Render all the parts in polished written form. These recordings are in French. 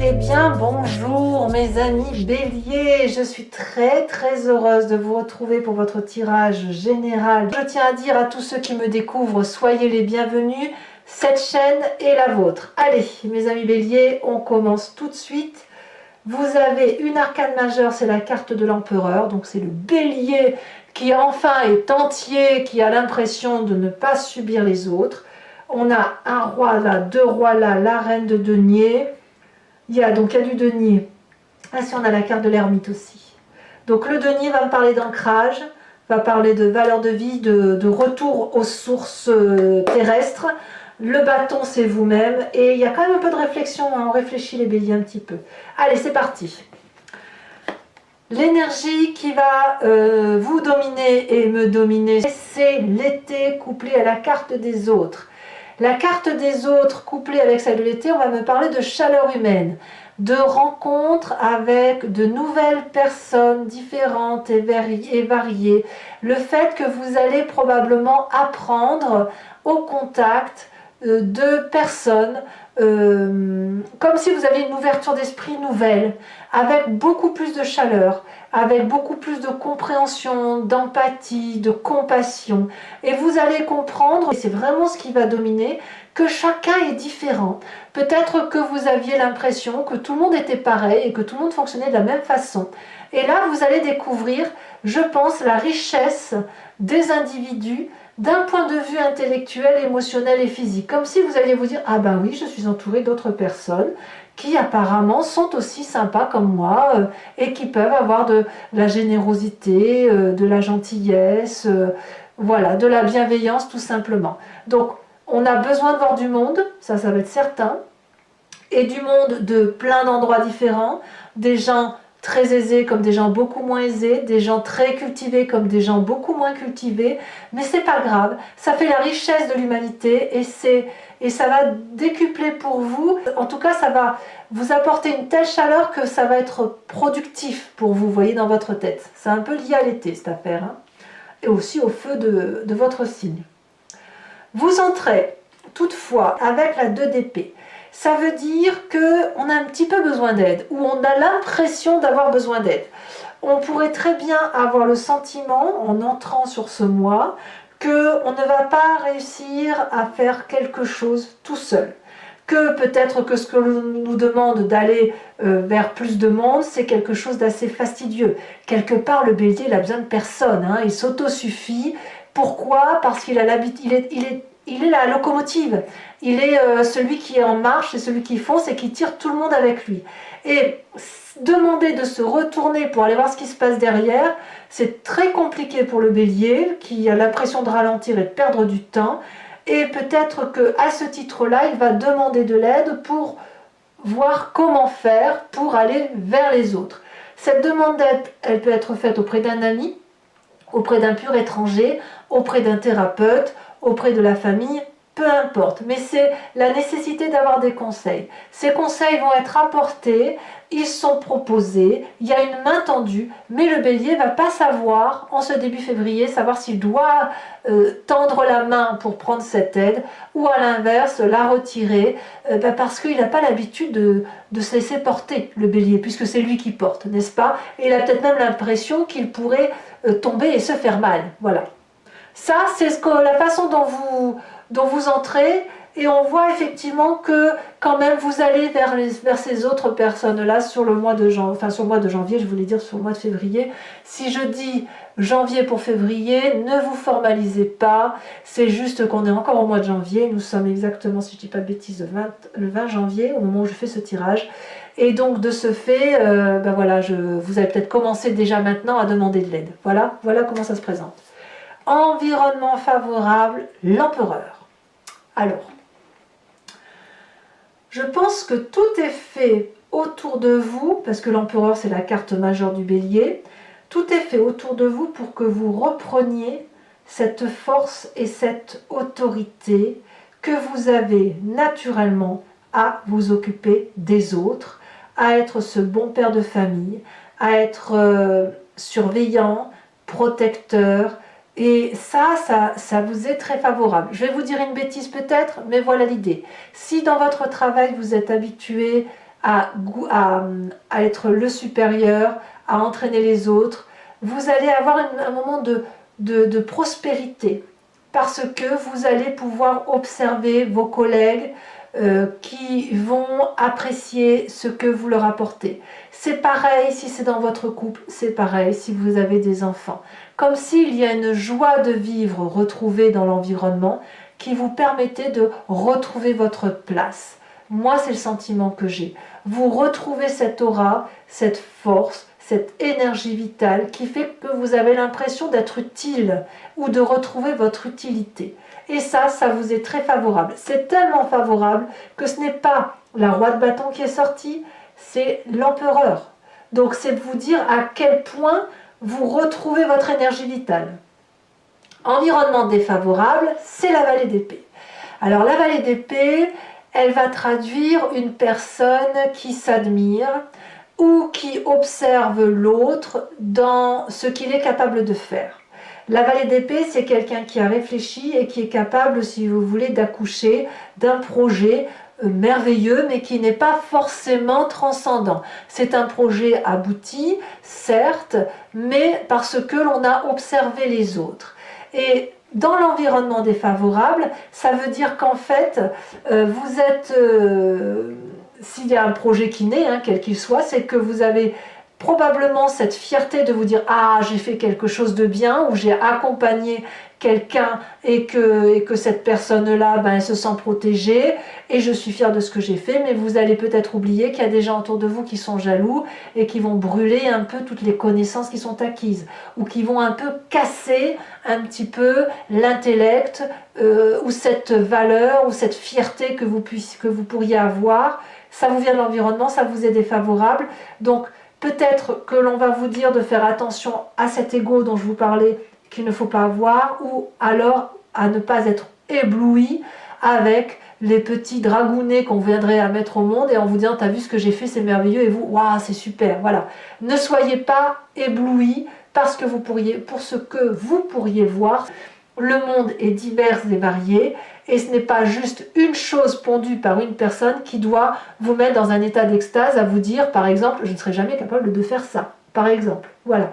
Eh bien bonjour mes amis Bélier, je suis très heureuse de vous retrouver pour votre tirage général. Je tiens à dire à tous ceux qui me découvrent, soyez les bienvenus, cette chaîne est la vôtre. Allez mes amis Bélier, on commence tout de suite. Vous avez une arcane majeure, c'est la carte de l'empereur, donc c'est le Bélier qui enfin est entier, qui a l'impression de ne pas subir les autres. On a un roi là, deux rois là, la reine de denier. Il y a du denier. Ah si, on a la carte de l'ermite aussi. Donc le denier va me parler d'ancrage, va parler de valeur de vie, de retour aux sources terrestres. Le bâton, c'est vous-même. Et il y a quand même un peu de réflexion, hein. On réfléchit les béliers un petit peu. Allez, c'est parti. L'énergie qui va vous dominer et me dominer, c'est l'été couplé à la carte des autres. La carte des autres couplée avec celle de l'été, on va me parler de chaleur humaine, de rencontres avec de nouvelles personnes différentes et variées. Le fait que vous allez probablement apprendre au contact de personnes, comme si vous aviez une ouverture d'esprit nouvelle, avec beaucoup plus de chaleur, avec beaucoup plus de compréhension, d'empathie, de compassion. Et vous allez comprendre, et c'est vraiment ce qui va dominer, que chacun est différent. Peut-être que vous aviez l'impression que tout le monde était pareil et que tout le monde fonctionnait de la même façon. Et là, vous allez découvrir, je pense, la richesse des individus d'un point de vue intellectuel, émotionnel et physique. Comme si vous alliez vous dire, ah ben oui, je suis entouré d'autres personnes qui apparemment sont aussi sympas comme moi et qui peuvent avoir de la générosité, de la gentillesse, voilà, de la bienveillance tout simplement. Donc on a besoin de voir du monde, ça va être certain, et du monde de plein d'endroits différents, des gens très aisés comme des gens beaucoup moins aisés, des gens très cultivés comme des gens beaucoup moins cultivés, mais c'est pas grave, ça fait la richesse de l'humanité et ça va décupler pour vous, en tout cas ça va vous apporter une telle chaleur que ça va être productif pour vous, voyez, dans votre tête. C'est un peu lié à l'été cette affaire, hein, et aussi au feu de votre signe. Vous entrez toutefois avec la 2 d'épée. Ça veut dire qu'on a un petit peu besoin d'aide, ou on a l'impression d'avoir besoin d'aide. On pourrait très bien avoir le sentiment, en entrant sur ce mois, qu'on ne va pas réussir à faire quelque chose tout seul. Que peut-être que ce que l'on nous demande d'aller vers plus de monde, c'est quelque chose d'assez fastidieux. Quelque part, le bélier, il a besoin de personne, hein, il s'autosuffit. Pourquoi? Parce qu'il a l'habitude, il est la locomotive, il est celui qui est en marche, c'est celui qui fonce et qui tire tout le monde avec lui. Et demander de se retourner pour aller voir ce qui se passe derrière, c'est très compliqué pour le bélier qui a l'impression de ralentir et de perdre du temps. Et peut-être qu'à ce titre-là, il va demander de l'aide pour voir comment faire pour aller vers les autres. Cette demande d'aide, elle peut être faite auprès d'un ami, auprès d'un pur étranger, auprès d'un thérapeute, auprès de la famille, peu importe. Mais c'est la nécessité d'avoir des conseils. Ces conseils vont être apportés, ils sont proposés, il y a une main tendue, mais le bélier ne va pas savoir, en ce début février, savoir s'il doit tendre la main pour prendre cette aide, ou à l'inverse, la retirer, parce qu'il n'a pas l'habitude de se laisser porter, le bélier, puisque c'est lui qui porte, n'est-ce pas? Et il a peut-être même l'impression qu'il pourrait tomber et se faire mal, voilà. Ça, c'est la façon dont vous entrez, et on voit effectivement que quand même vous allez vers ces autres personnes-là sur le mois de janvier, enfin sur le mois de janvier, je voulais dire sur le mois de février. Si je dis janvier pour février, ne vous formalisez pas, c'est juste qu'on est encore au mois de janvier, nous sommes exactement, si je ne dis pas de bêtises, le 20 janvier, au moment où je fais ce tirage. Et donc de ce fait, ben voilà, vous allez peut-être commencer déjà maintenant à demander de l'aide. Voilà comment ça se présente. Environnement favorable, l'empereur. Alors, je pense que tout est fait autour de vous, parce que l'empereur c'est la carte majeure du bélier, tout est fait autour de vous pour que vous repreniez cette force et cette autorité que vous avez naturellement à vous occuper des autres, à être ce bon père de famille, à être surveillant, protecteur. Et ça vous est très favorable. Je vais vous dire une bêtise peut-être, mais voilà l'idée. Si dans votre travail vous êtes habitué à être le supérieur, à entraîner les autres. Vous allez avoir un moment de prospérité parce que vous allez pouvoir observer vos collègues qui vont apprécier ce que vous leur apportez. C'est pareil si c'est dans votre couple, c'est pareil si vous avez des enfants. Comme s'il y a une joie de vivre retrouvée dans l'environnement qui vous permettait de retrouver votre place. Moi, c'est le sentiment que j'ai. Vous retrouvez cette aura, cette force, cette énergie vitale qui fait que vous avez l'impression d'être utile ou de retrouver votre utilité. Et ça vous est très favorable. C'est tellement favorable que ce n'est pas la roi de bâton qui est sortie, c'est l'empereur. Donc c'est de vous dire à quel point vous retrouvez votre énergie vitale. Environnement défavorable, c'est la vallée d'épée. Alors la vallée d'épée, elle va traduire une personne qui s'admire ou qui observe l'autre dans ce qu'il est capable de faire. La vallée d'épée, c'est quelqu'un qui a réfléchi et qui est capable, si vous voulez, d'accoucher d'un projet merveilleux, mais qui n'est pas forcément transcendant. C'est un projet abouti, certes, mais parce que l'on a observé les autres. Et dans l'environnement défavorable, ça veut dire qu'en fait, vous êtes... s'il y a un projet qui naît, quel qu'il soit, c'est que vous avez probablement cette fierté de vous dire « Ah, j'ai fait quelque chose de bien » ou « J'ai accompagné quelqu'un et que cette personne-là, elle se sent protégée et je suis fière de ce que j'ai fait », mais vous allez peut-être oublier qu'il y a des gens autour de vous qui sont jaloux et qui vont brûler un peu toutes les connaissances qui sont acquises ou qui vont un peu casser un petit peu l'intellect ou cette valeur ou cette fierté que vous pourriez avoir. Ça vous vient de l'environnement, ça vous est défavorable. Donc peut-être que l'on va vous dire de faire attention à cet ego dont je vous parlais, qu'il ne faut pas avoir, ou alors à ne pas être ébloui avec les petits dragounets qu'on viendrait à mettre au monde et en vous disant t'as vu ce que j'ai fait, c'est merveilleux, et vous, waouh, c'est super, voilà. Ne soyez pas ébloui parce que pour ce que vous pourriez voir. Le monde est divers et varié et ce n'est pas juste une chose pondue par une personne qui doit vous mettre dans un état d'extase à vous dire par exemple je ne serai jamais capable de faire ça, par exemple, voilà.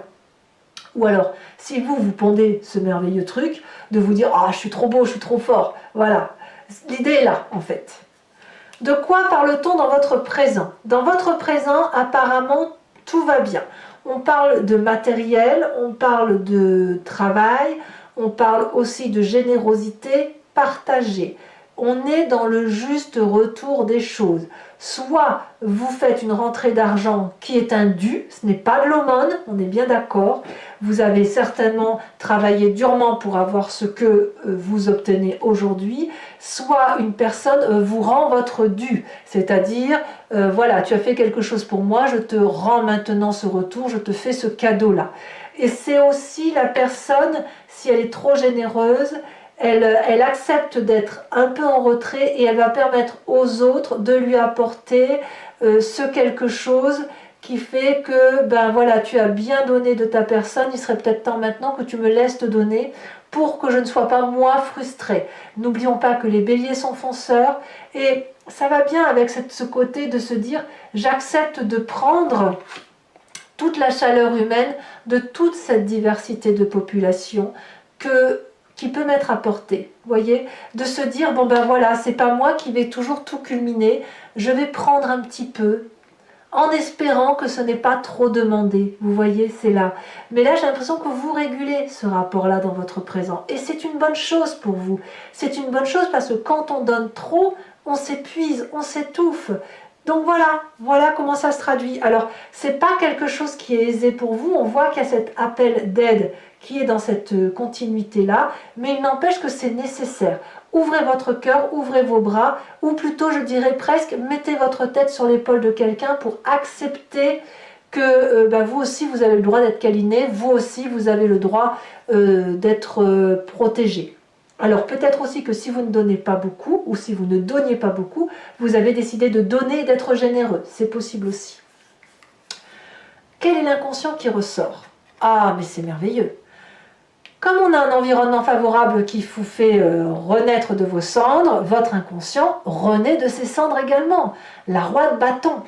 Ou alors si vous pondez ce merveilleux truc de vous dire ah je suis trop beau, je suis trop fort, voilà, l'idée est là en fait. De quoi parle-t-on dans votre présent? Dans votre présent apparemment tout va bien. On parle de matériel, on parle de travail, on parle aussi de générosité partagée. On est dans le juste retour des choses. Soit vous faites une rentrée d'argent qui est un dû, ce n'est pas de l'aumône, on est bien d'accord. Vous avez certainement travaillé durement pour avoir ce que vous obtenez aujourd'hui. Soit une personne vous rend votre dû, c'est-à-dire, voilà, tu as fait quelque chose pour moi, je te rends maintenant ce retour, je te fais ce cadeau-là. Et c'est aussi la personne, si elle est trop généreuse, elle accepte d'être un peu en retrait et elle va permettre aux autres de lui apporter ce quelque chose qui fait que, voilà, tu as bien donné de ta personne, il serait peut-être temps maintenant que tu me laisses te donner pour que je ne sois pas moi frustrée. N'oublions pas que les béliers sont fonceurs et ça va bien avec ce côté de se dire j'accepte de prendre toute la chaleur humaine de toute cette diversité de population qui peut m'être apportée, voyez, de se dire bon voilà, c'est pas moi qui vais toujours tout culminer, je vais prendre un petit peu en espérant que ce n'est pas trop demandé, vous voyez, c'est là. Mais là j'ai l'impression que vous régulez ce rapport-là dans votre présent et c'est une bonne chose pour vous. C'est une bonne chose parce que quand on donne trop, on s'épuise, on s'étouffe. Donc voilà comment ça se traduit. Alors, c'est pas quelque chose qui est aisé pour vous, on voit qu'il y a cet appel d'aide qui est dans cette continuité-là, mais il n'empêche que c'est nécessaire. Ouvrez votre cœur, ouvrez vos bras, ou plutôt, je dirais presque, mettez votre tête sur l'épaule de quelqu'un pour accepter que vous aussi, vous avez le droit d'être câliné, vous aussi, vous avez le droit d'être protégé. Alors peut-être aussi que si vous ne donnez pas beaucoup, ou si vous ne donniez pas beaucoup, vous avez décidé de donner et d'être généreux. C'est possible aussi. Quel est l'inconscient qui ressort? Ah, mais c'est merveilleux. Comme on a un environnement favorable qui vous fait renaître de vos cendres, votre inconscient renaît de ses cendres également. La roi de bâton.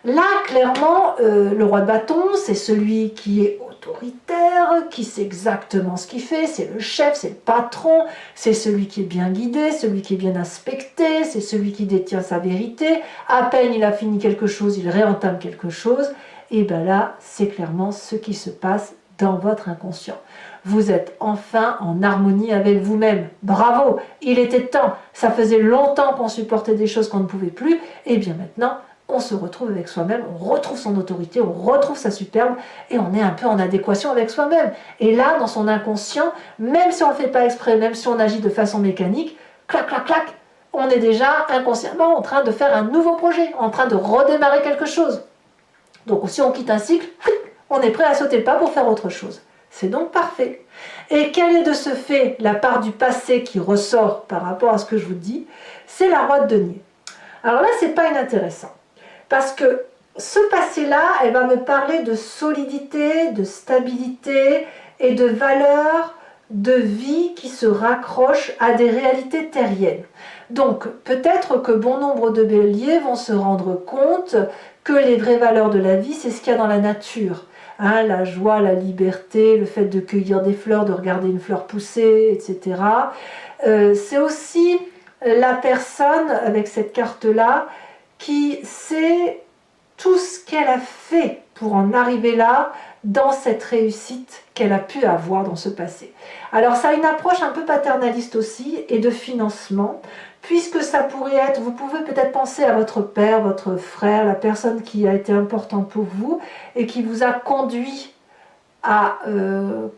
Là, clairement, le roi de bâton, c'est celui qui est autoritaire, qui sait exactement ce qu'il fait, c'est le chef, c'est le patron, c'est celui qui est bien guidé, celui qui est bien inspecté, c'est celui qui détient sa vérité. À peine il a fini quelque chose, il réentame quelque chose. Et bien là, c'est clairement ce qui se passe dans votre inconscient. Vous êtes enfin en harmonie avec vous-même. Bravo, il était temps. Ça faisait longtemps qu'on supportait des choses qu'on ne pouvait plus. Et bien maintenant, on se retrouve avec soi-même, on retrouve son autorité, on retrouve sa superbe et on est un peu en adéquation avec soi-même. Et là, dans son inconscient, même si on ne le fait pas exprès, même si on agit de façon mécanique, clac, clac, clac, on est déjà inconsciemment en train de faire un nouveau projet, en train de redémarrer quelque chose. Donc si on quitte un cycle, on est prêt à sauter le pas pour faire autre chose. C'est donc parfait. Et quelle est de ce fait la part du passé qui ressort par rapport à ce que je vous dis? C'est la roi de denier. Alors là, c'est pas inintéressant. Parce que ce passé-là, elle va me parler de solidité, de stabilité et de valeurs de vie qui se raccrochent à des réalités terriennes. Donc, peut-être que bon nombre de béliers vont se rendre compte que les vraies valeurs de la vie, c'est ce qu'il y a dans la nature. Hein, la joie, la liberté, le fait de cueillir des fleurs, de regarder une fleur pousser, etc. C'est aussi la personne, avec cette carte-là, qui sait tout ce qu'elle a fait pour en arriver là, dans cette réussite qu'elle a pu avoir dans ce passé. Alors ça a une approche un peu paternaliste aussi, et de financement, puisque ça pourrait être, vous pouvez peut-être penser à votre père, votre frère, la personne qui a été importante pour vous, et qui vous a conduit à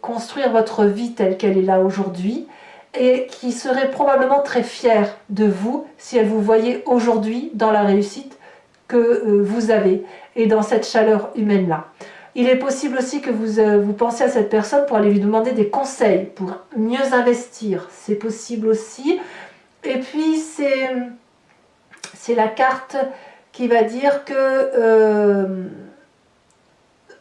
construire votre vie telle qu'elle est là aujourd'hui, et qui serait probablement très fière de vous si elle vous voyait aujourd'hui dans la réussite que vous avez et dans cette chaleur humaine-là. Il est possible aussi que vous pensiez à cette personne pour aller lui demander des conseils pour mieux investir. C'est possible aussi. Et puis c'est la carte qui va dire que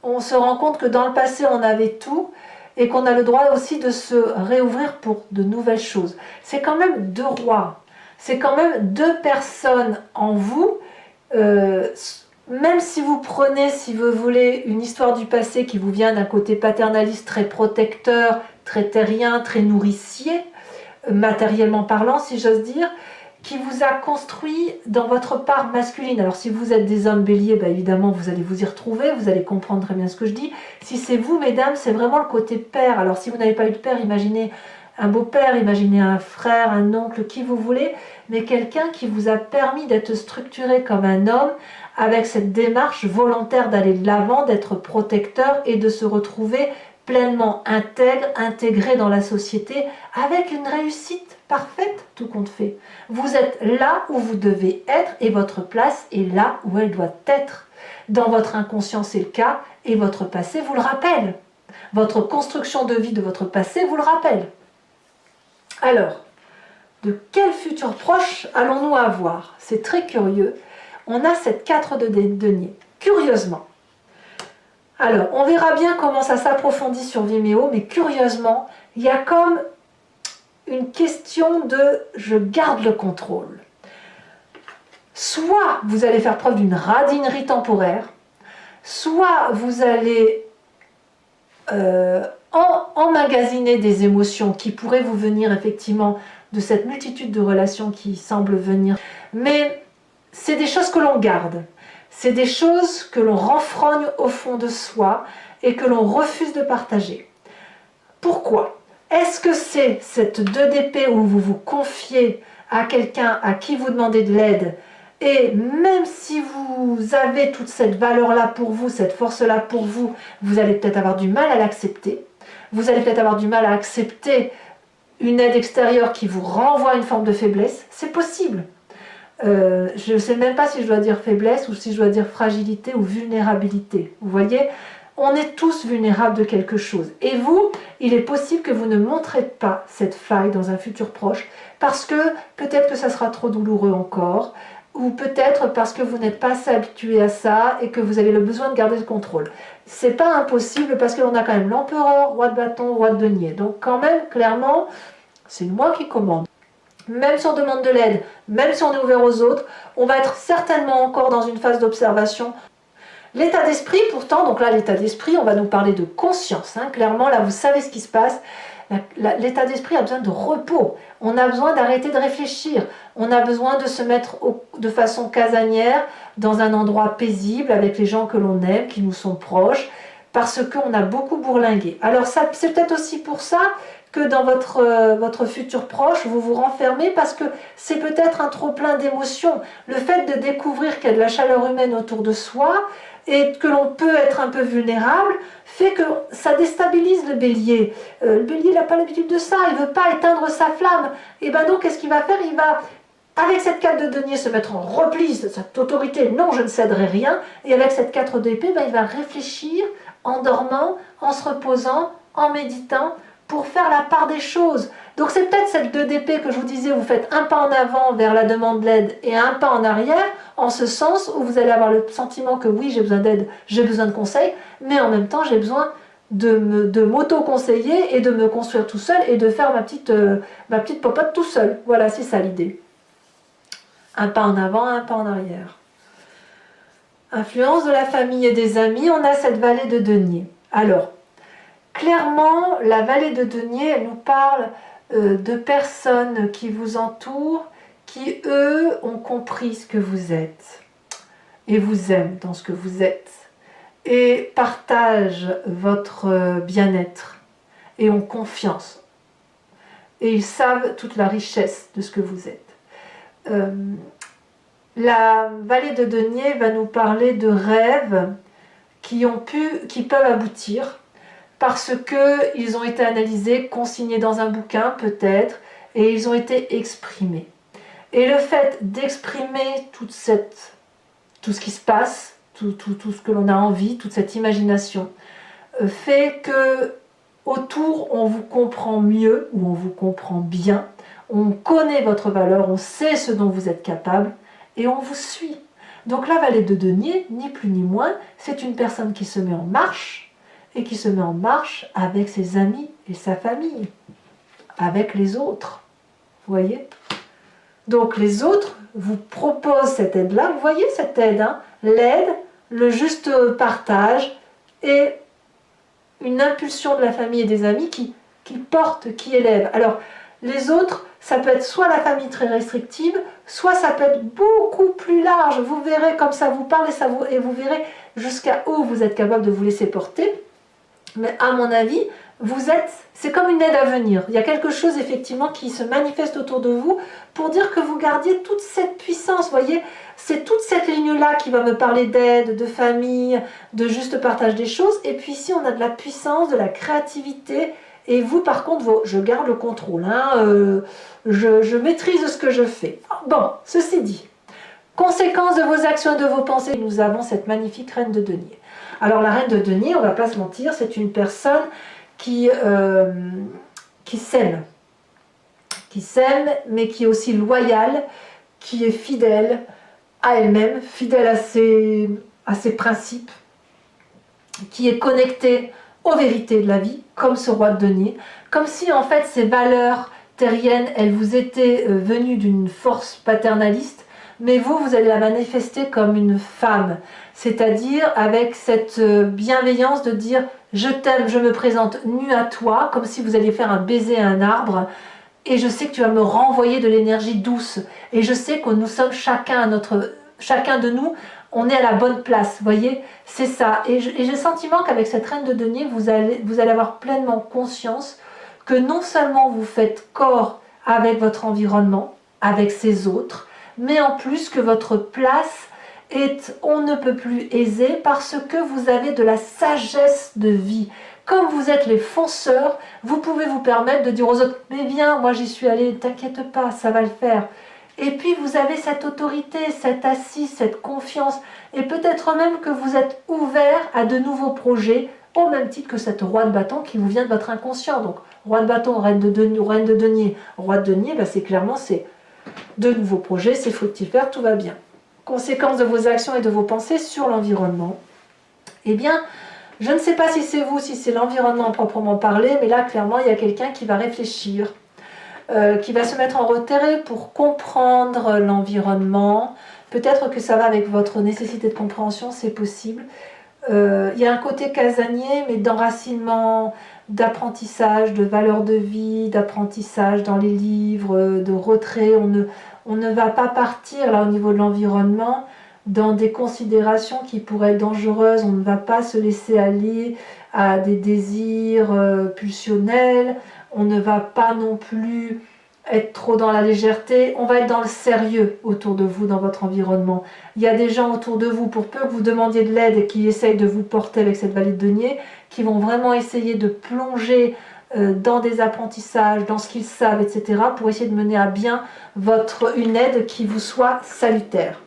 on se rend compte que dans le passé on avait tout et qu'on a le droit aussi de se réouvrir pour de nouvelles choses. C'est quand même deux rois, c'est quand même deux personnes en vous. Même si vous prenez, si vous voulez, une histoire du passé qui vous vient d'un côté paternaliste très protecteur, très terrien, très nourricier, matériellement parlant si j'ose dire, qui vous a construit dans votre part masculine. Alors si vous êtes des hommes béliers, bah évidemment vous allez vous y retrouver, vous allez comprendre très bien ce que je dis. Si c'est vous mesdames, c'est vraiment le côté père. Alors si vous n'avez pas eu de père, imaginez un beau-père, imaginez un frère, un oncle, qui vous voulez, mais quelqu'un qui vous a permis d'être structuré comme un homme, avec cette démarche volontaire d'aller de l'avant, d'être protecteur et de se retrouver pleinement intègre, intégré dans la société, avec une réussite parfaite, tout compte fait. Vous êtes là où vous devez être et votre place est là où elle doit être. Dans votre inconscient, c'est le cas, et votre passé vous le rappelle. Votre construction de vie de votre passé vous le rappelle. Alors, de quel futur proche allons-nous avoir? C'est très curieux. On a cette 4 de denier. Curieusement. Alors, on verra bien comment ça s'approfondit sur Vimeo, mais curieusement, il y a comme une question de « je garde le contrôle ». Soit vous allez faire preuve d'une radinerie temporaire, soit vous allez emmagasiner des émotions qui pourraient vous venir effectivement de cette multitude de relations qui semblent venir. Mais c'est des choses que l'on garde. C'est des choses que l'on renfrogne au fond de soi et que l'on refuse de partager. Pourquoi? Est-ce que c'est cette 2 d'épée où vous vous confiez à quelqu'un à qui vous demandez de l'aide et même si vous avez toute cette valeur-là pour vous, cette force-là pour vous, vous allez peut-être avoir du mal à l'accepter. Vous allez peut-être avoir du mal à accepter une aide extérieure qui vous renvoie une forme de faiblesse. C'est possible. Je ne sais même pas si je dois dire faiblesse ou si je dois dire fragilité ou vulnérabilité. Vous voyez, on est tous vulnérables de quelque chose. Et vous, il est possible que vous ne montrez pas cette faille dans un futur proche parce que peut-être que ça sera trop douloureux encore. ou peut-être parce que vous n'êtes pas assez habitué à ça et que vous avez le besoin de garder le contrôle. C'est pas impossible parce qu'on a quand même l'empereur, roi de bâton, roi de denier. Donc quand même, clairement, c'est moi qui commande. Même si on demande de l'aide, même si on est ouvert aux autres, on va être certainement encore dans une phase d'observation. L'état d'esprit, pourtant, donc là, l'état d'esprit, on va nous parler de conscience. Hein. Clairement, là, vous savez ce qui se passe. L'état d'esprit a besoin de repos. On a besoin d'arrêter de réfléchir. On a besoin de se mettre de façon casanière dans un endroit paisible avec les gens que l'on aime, qui nous sont proches, parce qu'on a beaucoup bourlingué. Alors, c'est peut-être aussi pour ça que dans votre futur proche, vous vous renfermez parce que c'est peut-être un trop-plein d'émotions. Le fait de découvrir qu'il y a de la chaleur humaine autour de soi et que l'on peut être un peu vulnérable, fait que ça déstabilise le bélier. Le bélier n'a pas l'habitude de ça, il ne veut pas éteindre sa flamme. Et bien donc, qu'est-ce qu'il va faire? Il va, avec cette 4 de denier, se mettre en repli, cette autorité, non, je ne céderai rien. Et avec cette 4 d'épée, ben, il va réfléchir en dormant, en se reposant, en méditant, pour faire la part des choses. Donc c'est peut-être cette 2 d'épée que je vous disais, vous faites un pas en avant vers la demande d'aide et un pas en arrière, en ce sens où vous allez avoir le sentiment que oui, j'ai besoin d'aide, j'ai besoin de conseils, mais en même temps j'ai besoin de m'auto-conseiller et de me construire tout seul et de faire ma petite popote tout seul. Voilà, c'est ça l'idée. Un pas en avant, un pas en arrière. Influence de la famille et des amis, on a cette vallée de denier. Alors, clairement, la vallée de denier, elle nous parle de personnes qui vous entourent, qui, eux, ont compris ce que vous êtes et vous aiment dans ce que vous êtes et partagent votre bien-être et ont confiance. Et ils savent toute la richesse de ce que vous êtes. La vallée de denier va nous parler de rêves qui peuvent aboutir, parce qu'ils ont été analysés, consignés dans un bouquin peut-être, et ils ont été exprimés. Et le fait d'exprimer tout ce qui se passe, tout ce que l'on a envie, toute cette imagination, fait que autour on vous comprend mieux, ou on vous comprend bien, on connaît votre valeur, on sait ce dont vous êtes capable, et on vous suit. Donc la vallée de denier, ni plus ni moins, c'est une personne qui se met en marche, et qui se met en marche avec ses amis et sa famille, avec les autres. Vous voyez? Donc les autres vous proposent cette aide-là. Vous voyez cette aide, hein? L'aide, le juste partage et une impulsion de la famille et des amis qui porte, qui élève. Alors les autres, ça peut être soit la famille très restrictive, soit ça peut être beaucoup plus large. Vous verrez comme ça vous parle et vous verrez jusqu'à où vous êtes capable de vous laisser porter. Mais à mon avis, c'est comme une aide à venir. Il y a quelque chose effectivement qui se manifeste autour de vous pour dire que vous gardiez toute cette puissance. Vous voyez, c'est toute cette ligne-là qui va me parler d'aide, de famille, de juste partage des choses. Et puis ici, on a de la puissance, de la créativité. Et vous, par contre, je garde le contrôle. Hein, je maîtrise ce que je fais. Bon, ceci dit, conséquence de vos actions et de vos pensées, nous avons cette magnifique reine de denier. Alors la reine de denier, on ne va pas se mentir, c'est une personne qui s'aime, mais qui est aussi loyale, qui est fidèle à elle-même, fidèle à ses principes, qui est connectée aux vérités de la vie, comme ce roi de denier, comme si en fait ces valeurs terriennes, elles vous étaient venues d'une force paternaliste, mais vous allez la manifester comme une femme, c'est-à-dire avec cette bienveillance de dire « je t'aime, je me présente nue à toi », comme si vous alliez faire un baiser à un arbre, et je sais que tu vas me renvoyer de l'énergie douce, et je sais que nous sommes chacun de nous, on est à la bonne place, vous voyez, c'est ça. Et j'ai le sentiment qu'avec cette reine de denier, vous allez avoir pleinement conscience que non seulement vous faites corps avec votre environnement, avec ces autres, mais en plus que votre place est on ne peut plus aisée parce que vous avez de la sagesse de vie. Comme vous êtes les fonceurs, vous pouvez vous permettre de dire aux autres « mais viens, moi j'y suis allé, t'inquiète pas, ça va le faire ». Et puis vous avez cette autorité, cette assise, cette confiance, et peut-être même que vous êtes ouvert à de nouveaux projets, au même titre que cette roi de bâton qui vous vient de votre inconscient. Donc roi de bâton, reine de denier, roi de denier, ben c'est clairement de nouveaux projets, c'est fructifère, tout va bien. Conséquence de vos actions et de vos pensées sur l'environnement. Eh bien, je ne sais pas si c'est vous, si c'est l'environnement proprement parlé, mais là, clairement, il y a quelqu'un qui va réfléchir, qui va se mettre en retrait pour comprendre l'environnement. Peut-être que ça va avec votre nécessité de compréhension, c'est possible. Il y a un côté casanier, mais d'enracinement, d'apprentissage, de valeur de vie, d'apprentissage dans les livres, de retrait. On ne va pas partir là au niveau de l'environnement dans des considérations qui pourraient être dangereuses. On ne va pas se laisser aller à des désirs pulsionnels. On ne va pas non plus être trop dans la légèreté, on va être dans le sérieux autour de vous, dans votre environnement. Il y a des gens autour de vous, pour peu que vous demandiez de l'aide et qui essayent de vous porter avec cette vallée de denier, qui vont vraiment essayer de plonger dans des apprentissages, dans ce qu'ils savent, etc., pour essayer de mener à bien une aide qui vous soit salutaire.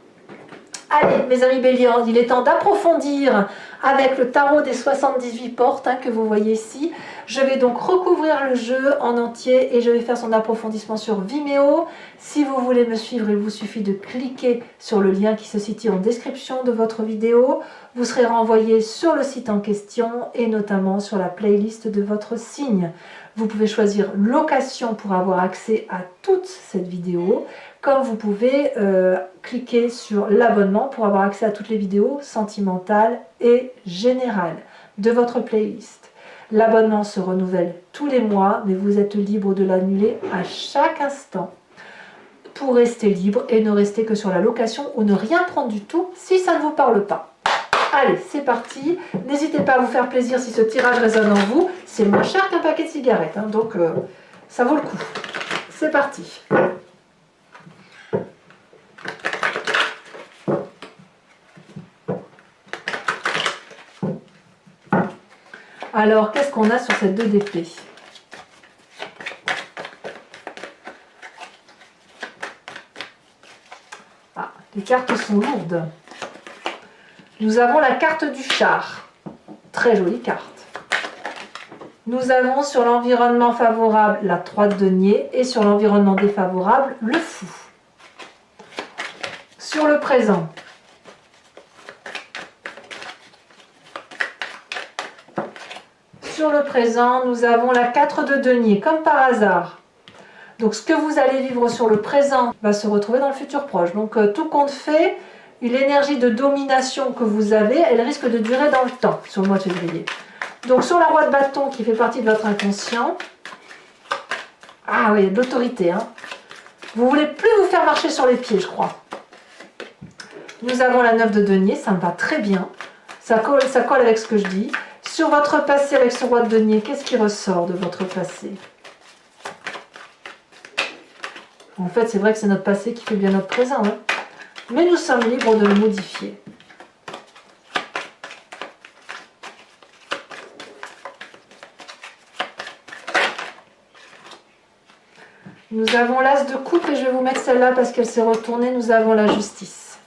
Allez, mes amis Bélier, il est temps d'approfondir avec le tarot des 78 portes que vous voyez ici. Je vais donc recouvrir le jeu en entier et je vais faire son approfondissement sur Vimeo. Si vous voulez me suivre, il vous suffit de cliquer sur le lien qui se situe en description de votre vidéo. Vous serez renvoyé sur le site en question et notamment sur la playlist de votre signe. Vous pouvez choisir location pour avoir accès à toute cette vidéo, comme vous pouvez cliquer sur l'abonnement pour avoir accès à toutes les vidéos sentimentales et générales de votre playlist. L'abonnement se renouvelle tous les mois, mais vous êtes libre de l'annuler à chaque instant pour rester libre et ne rester que sur la location ou ne rien prendre du tout si ça ne vous parle pas. Allez, c'est parti. N'hésitez pas à vous faire plaisir si ce tirage résonne en vous. C'est moins cher qu'un paquet de cigarettes, donc ça vaut le coup. C'est parti. Alors, qu'est-ce qu'on a sur cette 2 d'épée? Ah, les cartes sont lourdes. Nous avons la carte du char. Très jolie carte. Nous avons sur l'environnement favorable la 3 de denier et sur l'environnement défavorable le fou. Sur le présent, nous avons la 4 de denier, comme par hasard. Donc ce que vous allez vivre sur le présent va se retrouver dans le futur proche. Donc tout compte fait, l'énergie de domination que vous avez, elle risque de durer dans le temps sur le mois de février. Donc sur la roi de bâton qui fait partie de votre inconscient, ah oui, de l'autorité. Vous voulez plus vous faire marcher sur les pieds, je crois. Nous avons la 9 de denier, ça me va très bien. Ça colle avec ce que je dis. Sur votre passé avec ce roi de denier, qu'est-ce qui ressort de votre passé? En fait, c'est vrai que c'est notre passé qui fait bien notre présent. Mais nous sommes libres de le modifier. Nous avons l'as de coupe et je vais vous mettre celle-là parce qu'elle s'est retournée. Nous avons la justice.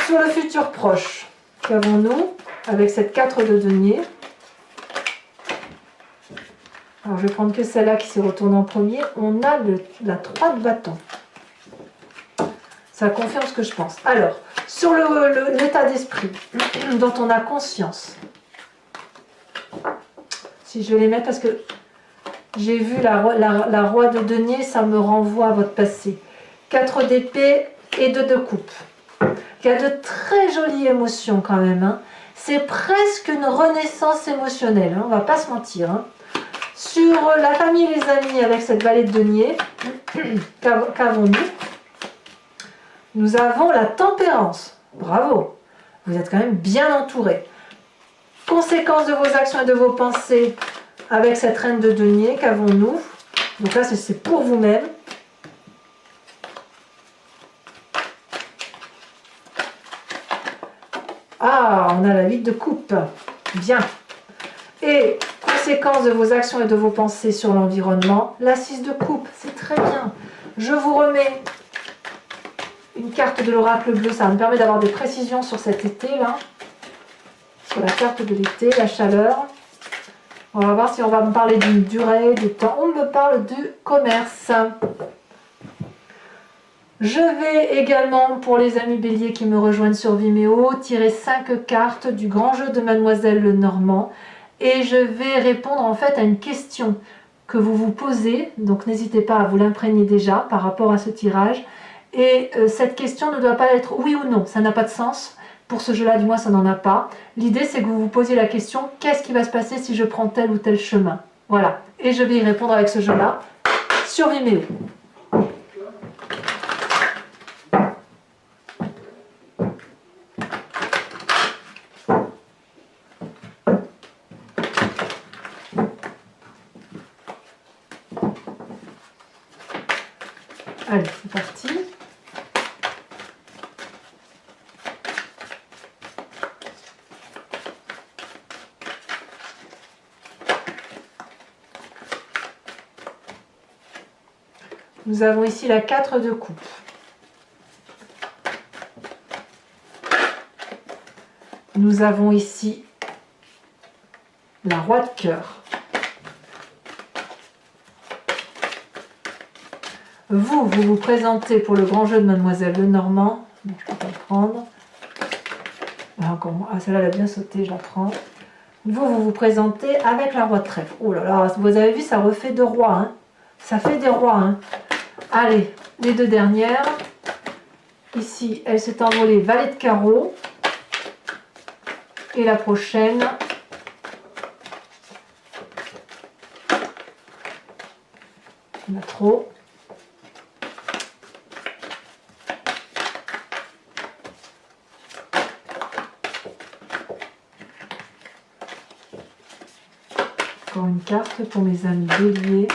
Sur le futur proche, qu'avons-nous avec cette 4 de denier? Alors je vais prendre que celle-là qui s'est retournée en premier. On a la 3 de bâton. Ça confirme ce que je pense. Alors, sur l'état d'esprit dont on a conscience. Si je vais les mettre parce que j'ai vu la roi de denier, ça me renvoie à votre passé. 4 d'épée et 2 de coupe. Il y a de très jolies émotions quand même. C'est presque une renaissance émotionnelle, on ne va pas se mentir. Sur la famille et les amis avec cette vallée de denier, qu'avons-nous? Nous avons la tempérance. Bravo, vous êtes quand même bien entouré. Conséquence de vos actions et de vos pensées avec cette reine de denier, qu'avons-nous? Donc là, c'est pour vous-même. Ah, on a la 8 de coupe. Bien. Et conséquence de vos actions et de vos pensées sur l'environnement, la 6 de coupe. C'est très bien. Je vous remets une carte de l'oracle bleu. Ça me permet d'avoir des précisions sur cet été là. Sur la carte de l'été, la chaleur. On va voir si on va me parler d'une durée, du temps. On me parle du commerce. Je vais également, pour les amis béliers qui me rejoignent sur Vimeo, tirer 5 cartes du grand jeu de Mademoiselle Lenormand. Et je vais répondre en fait à une question que vous vous posez. Donc n'hésitez pas à vous l'imprégner déjà par rapport à ce tirage. Et cette question ne doit pas être oui ou non. Ça n'a pas de sens. Pour ce jeu-là, du moins, ça n'en a pas. L'idée, c'est que vous vous posiez la question, qu'est-ce qui va se passer si je prends tel ou tel chemin? Voilà. Et je vais y répondre avec ce jeu-là sur Vimeo. Allez, c'est parti. Nous avons ici la 4 de coupe. Nous avons ici la roi de cœur. Vous vous présentez pour le grand jeu de Mademoiselle Lenormand. Je ne peux pas le prendre. Ah, celle-là, elle a bien sauté, je la prends. Vous vous présentez avec la roi de trèfle. Oh là là, vous avez vu, ça refait 2 rois. Hein. Ça fait des rois. Hein. Allez, les 2 dernières. Ici, elle s'est envolée valet de carreau. Et la prochaine, il y en a trop. Encore une carte pour mes amis béliers.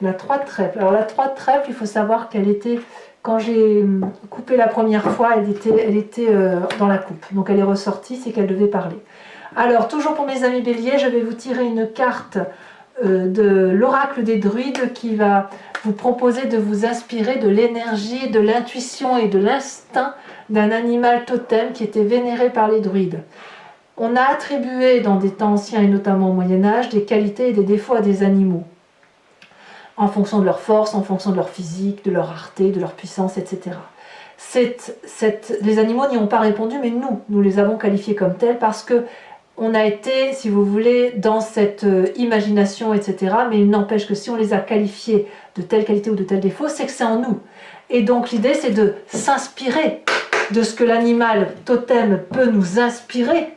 La 3 de trèfle. Alors la 3 de trèfle, il faut savoir qu'elle était, quand j'ai coupé la première fois, elle était dans la coupe. Donc elle est ressortie, c'est qu'elle devait parler. Alors toujours pour mes amis béliers, je vais vous tirer une carte de l'oracle des druides qui va vous proposer de vous inspirer de l'énergie, de l'intuition et de l'instinct d'un animal totem qui était vénéré par les druides. On a attribué dans des temps anciens et notamment au Moyen-Âge des qualités et des défauts à des animaux en fonction de leur force, en fonction de leur physique, de leur rareté, de leur puissance, etc. Les animaux n'y ont pas répondu, mais nous les avons qualifiés comme tels parce que on a été, si vous voulez, dans cette imagination, etc. Mais il n'empêche que si on les a qualifiés de telle qualité ou de tel défaut, c'est que c'est en nous. Et donc l'idée, c'est de s'inspirer de ce que l'animal totem peut nous inspirer,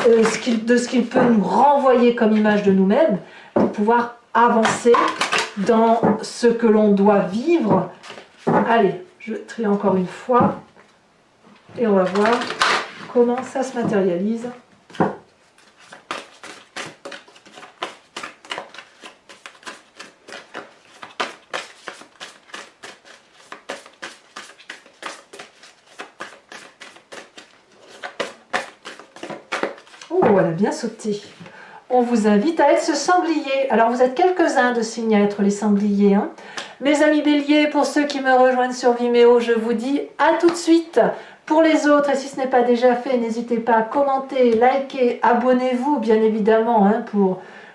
de ce qu'il peut nous renvoyer comme image de nous-mêmes, pour pouvoir avancer dans ce que l'on doit vivre. Allez, je trie encore une fois et on va voir comment ça se matérialise. Oh, elle a bien sauté. On vous invite à être ce sanglier. Alors vous êtes quelques-uns de signer à être les sangliers. Hein. Mes amis béliers, pour ceux qui me rejoignent sur Vimeo, je vous dis à tout de suite. Pour les autres, et si ce n'est pas déjà fait, n'hésitez pas à commenter, liker, abonnez-vous bien évidemment hein,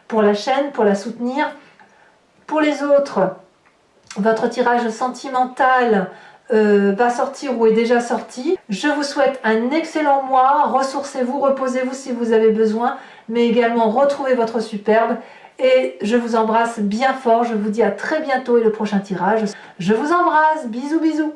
pour la chaîne, pour la soutenir. Pour les autres, votre tirage sentimental va sortir ou est déjà sorti. Je vous souhaite un excellent mois, ressourcez-vous, reposez-vous si vous avez besoin, mais également retrouvez votre superbe et je vous embrasse bien fort, je vous dis à très bientôt et le prochain tirage. Je vous embrasse, bisous bisous.